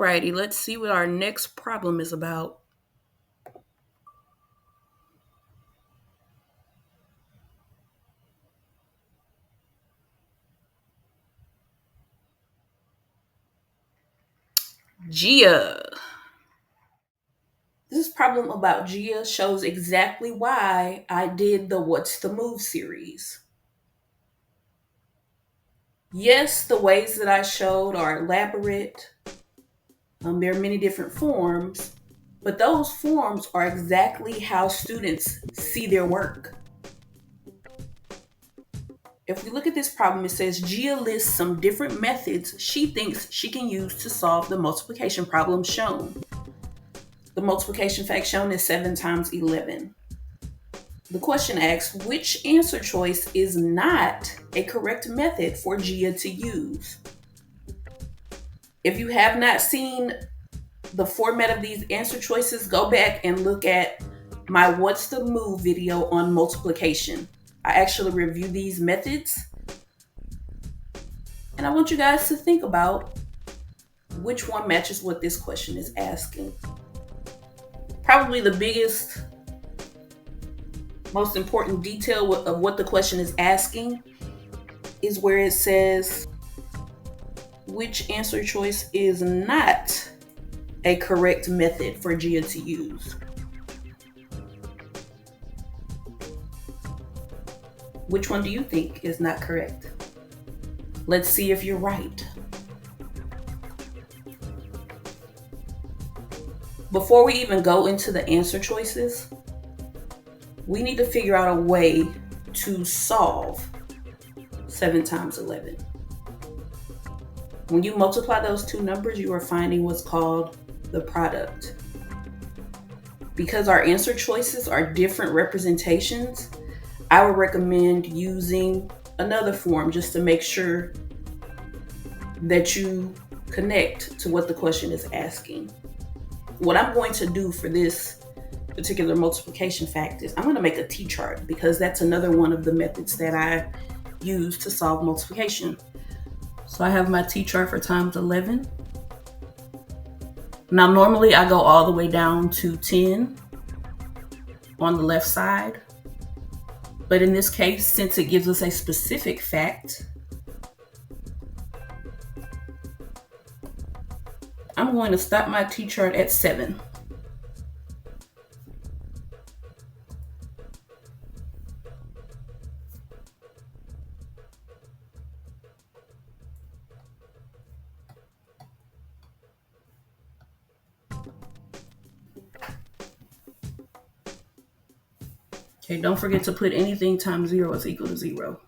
Alrighty, let's see what our next problem is about. Gia. This problem about Gia shows exactly why I did the What's the Move series. Yes, the ways that I showed are elaborate. There are many different forms, but those forms are exactly how students see their work. If we look at this problem, it says Gia lists some different methods she thinks she can use to solve the multiplication problem shown. The multiplication fact shown is 7 times 11. The question asks, which answer choice is not a correct method for Gia to use? If you have not seen the format of these answer choices, go back and look at my What's the Move video on multiplication. I actually review these methods, and I want you guys to think about which one matches what this question is asking. Probably the biggest, most important detail of what the question is asking is where it says, which answer choice is not a correct method for Gia to use? Which one do you think is not correct? Let's see if you're right. Before we even go into the answer choices, we need to figure out a way to solve 7 times 11. When you multiply those two numbers, you are finding what's called the product. Because our answer choices are different representations, I would recommend using another form just to make sure that you connect to what the question is asking. What I'm going to do for this particular multiplication fact is I'm going to make a T-chart, because that's another one of the methods that I use to solve multiplication. So I have my T-chart for times 11. Now normally I go all the way down to 10 on the left side. But in this case, since it gives us a specific fact, I'm going to stop my T-chart at 7. Okay, don't forget to put anything times 0 is equal to 0.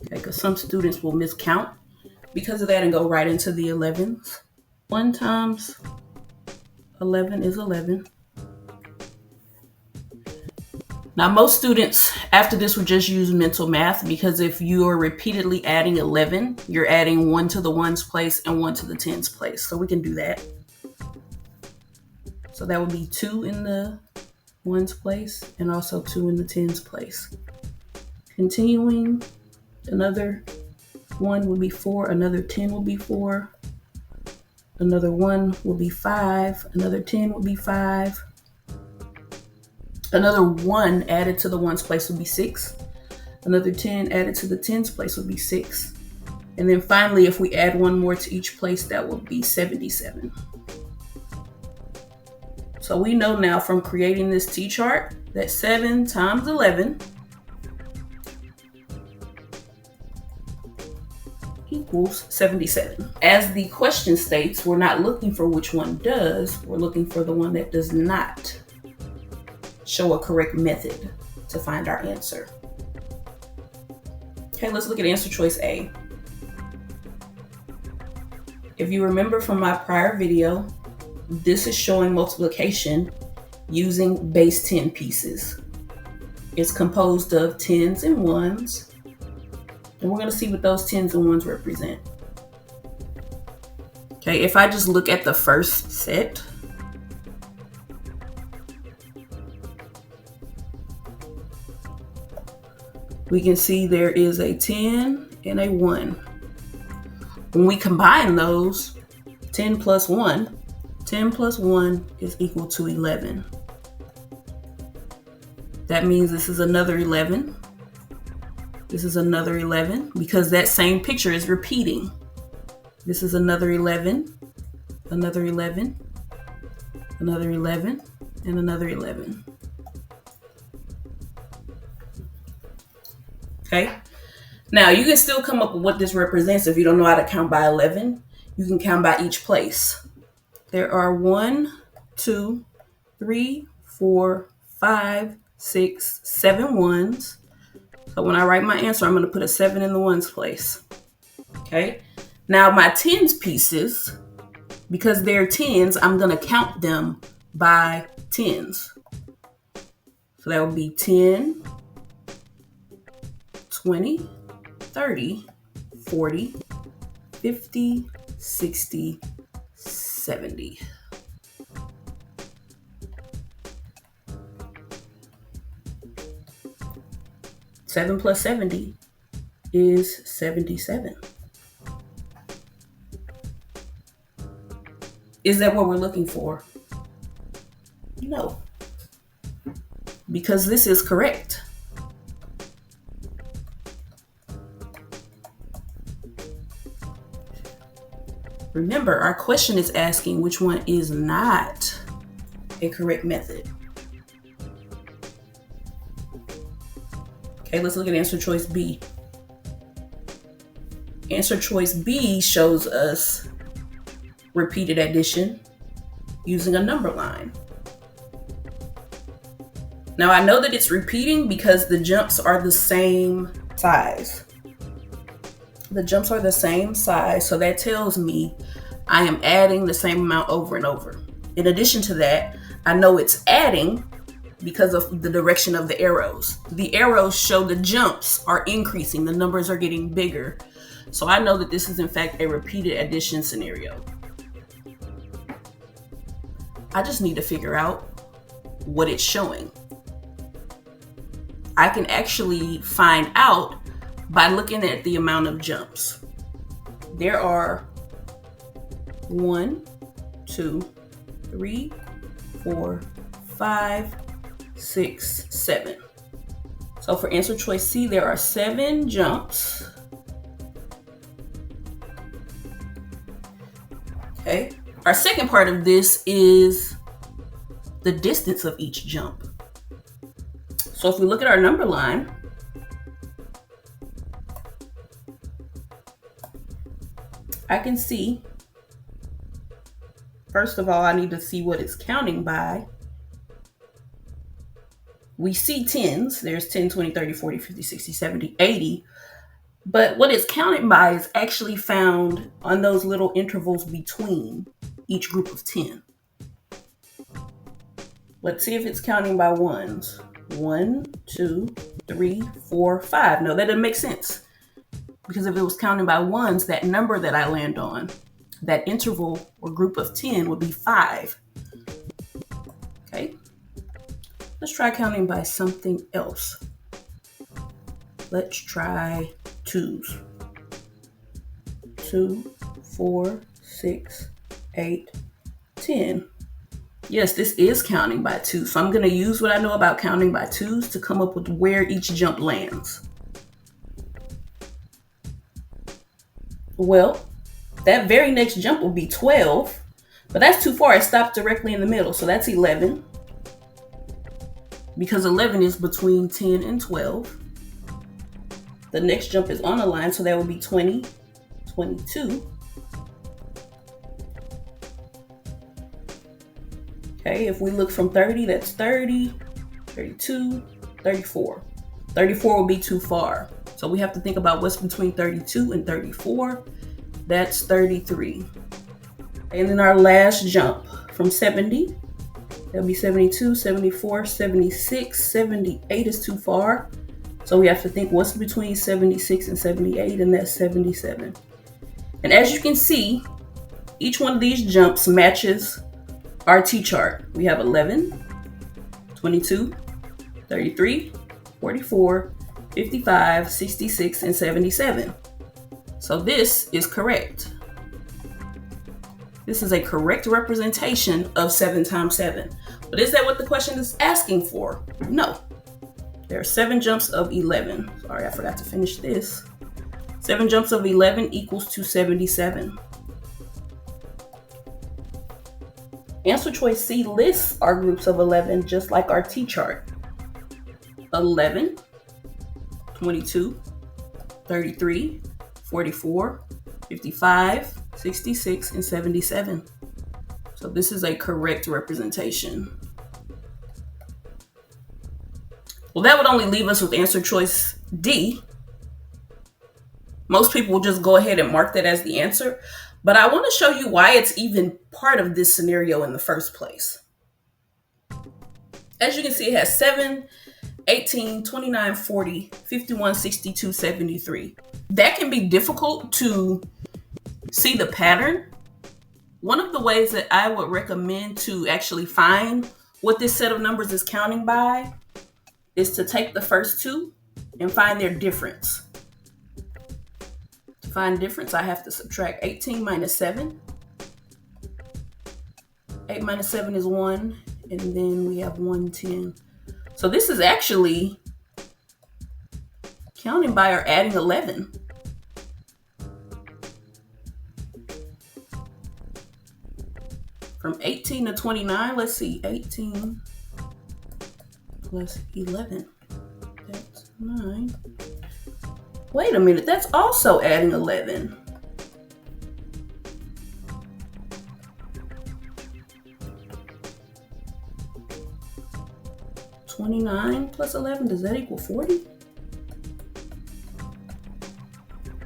Okay, because some students will miscount because of that and go right into the 11s. 1 times 11 is 11. Now, most students after this would just use mental math, because if you are repeatedly adding 11, you're adding 1 to the ones place and 1 to the tens place. So we can do that. So that would be 2 in the ones place and also 2 in the tens place. Continuing, another 1 will be 4, another 10 will be 4, another 1 will be 5, another 10 will be 5, another 1 added to the ones place would be 6, another 10 added to the tens place would be 6, and then finally if we add 1 more to each place, that will be 77. So we know now from creating this T-chart that 7 times 11 equals 77. As the question states, we're not looking for which one does, we're looking for the one that does not show a correct method to find our answer. Okay, let's look at answer choice A. If you remember from my prior video, this is showing multiplication using base 10 pieces. It's composed of tens and ones, and we're going to see what those tens and ones represent. Okay, if I just look at the first set, we can see there is a 10 and a 1. When we combine those, 10 plus 1. 10 plus 1 is equal to 11. That means this is another 11. This is another 11 because that same picture is repeating. This is another 11, another 11, another 11, and another 11. Okay. Now you can still come up with what this represents. If you don't know how to count by 11, you can count by each place. There are 1, 2, 3, 4, 5, 6, 7 ones. So when I write my answer, I'm going to put a 7 in the ones place. Okay. Now my tens pieces, because they're tens, I'm going to count them by tens. So that would be 10, 20, 30, 40, 50, 60, 70. Seven plus 70 is 77. Is that what we're looking for? No. Because this is correct. Remember, our question is asking which one is not a correct method. Okay, let's look at answer choice B. Answer choice B shows us repeated addition using a number line. Now I know that it's repeating because the jumps are the same size. The jumps are the same size, so that tells me I am adding the same amount over and over. In addition to that, I know it's adding because of the direction of the arrows. The arrows show the jumps are increasing, the numbers are getting bigger. So I know that this is in fact a repeated addition scenario. I just need to figure out what it's showing. I can actually find out by looking at the amount of jumps. There are 1, 2, 3, 4, 5, 6, 7. So for answer choice C, there are 7 jumps. Okay. Our second part of this is the distance of each jump. So if we look at our number line, I can see, first of all, I need to see what it's counting by. We see tens. There's 10, 20, 30, 40, 50, 60, 70, 80. But what it's counting by is actually found on those little intervals between each group of 10. Let's see if it's counting by ones. 1, 2, 3, 4, 5. No, that doesn't make sense. Because if it was counting by ones, that number that I land on, that interval or group of 10 would be 5. Okay. Let's try counting by something else. Let's try twos. 2, 4, 6, 8, 10. Yes, this is counting by 2. So I'm going to use what I know about counting by 2s to come up with where each jump lands. Well, that very next jump will be 12, but that's too far. It stops directly in the middle. So that's 11. Because 11 is between 10 and 12. The next jump is on a line, so that would be 20, 22. Okay, if we look from 30, that's 30, 32, 34. 34 will be too far. So we have to think about what's between 32 and 34. That's 33. And then our last jump from 70, that'll be 72, 74, 76, 78 is too far. So we have to think what's between 76 and 78, and that's 77. And as you can see, each one of these jumps matches our T-chart. We have 11, 22, 33, 44, 55, 66, and 77. So this is correct. This is a correct representation of 7 times 7. But is that what the question is asking for? No. There are 7 jumps of 11. Sorry, I forgot to finish this. 7 jumps of 11 equals 277. Answer choice C lists our groups of 11 just like our T-chart. 11, 22, 33, 44, 55, 66, and 77. So this is a correct representation. Well, that would only leave us with answer choice D. Most people will just go ahead and mark that as the answer, but I want to show you why it's even part of this scenario in the first place. As you can see, it has 7, 18, 29, 40, 51, 62, 73. That can be difficult to see the pattern. One of the ways that I would recommend to actually find what this set of numbers is counting by is to take the first two and find their difference. To find difference, I have to subtract 18 minus 7. 8 minus 7 is 1, and then we have 110. So this is actually counting by or adding 11. From 18 to 29, let's see, 18 plus 11, that's 9. Wait a minute, that's also adding 11. $29 plus 11, does that equal 40?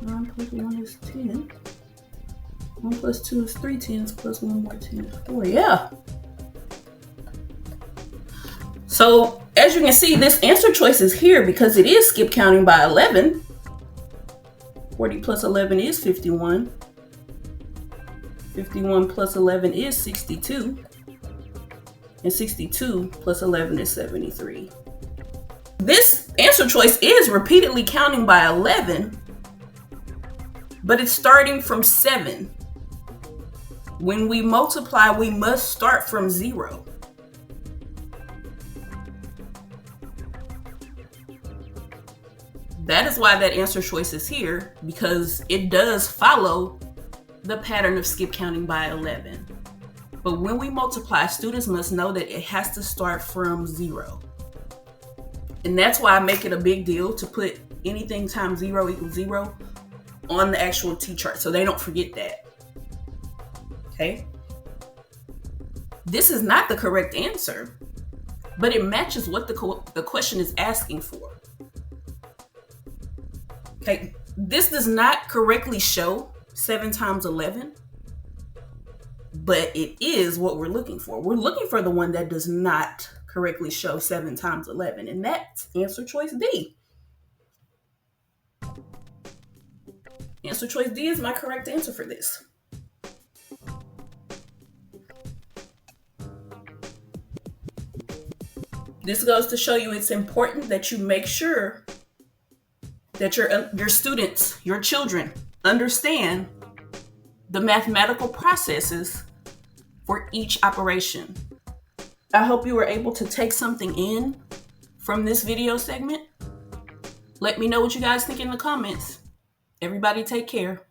9 plus 1 is 10. 1 plus 2 is 3 tens, plus 1 more 10 is 4. Yeah. So as you can see, this answer choice is here because it is skip counting by 11. 40 plus 11 is 51. 51 plus 11 is 62. And 62 plus 11 is 73. This answer choice is repeatedly counting by 11, but it's starting from 7. When we multiply, we must start from 0. That is why that answer choice is here, because it does follow the pattern of skip counting by 11. But when we multiply, students must know that it has to start from 0. And that's why I make it a big deal to put anything times 0 equals 0 on the actual T-chart so they don't forget that. Okay? This is not the correct answer, but it matches what the question is asking for. Okay, this does not correctly show 7 times 11, but it is what we're looking for. We're looking for the one that does not correctly show 7 times 11, and that's answer choice D. Answer choice D is my correct answer for this. This goes to show you it's important that you make sure that your students, your children, understand the mathematical processes for each operation. I hope you were able to take something in from this video segment. Let me know what you guys think in the comments. Everybody take care.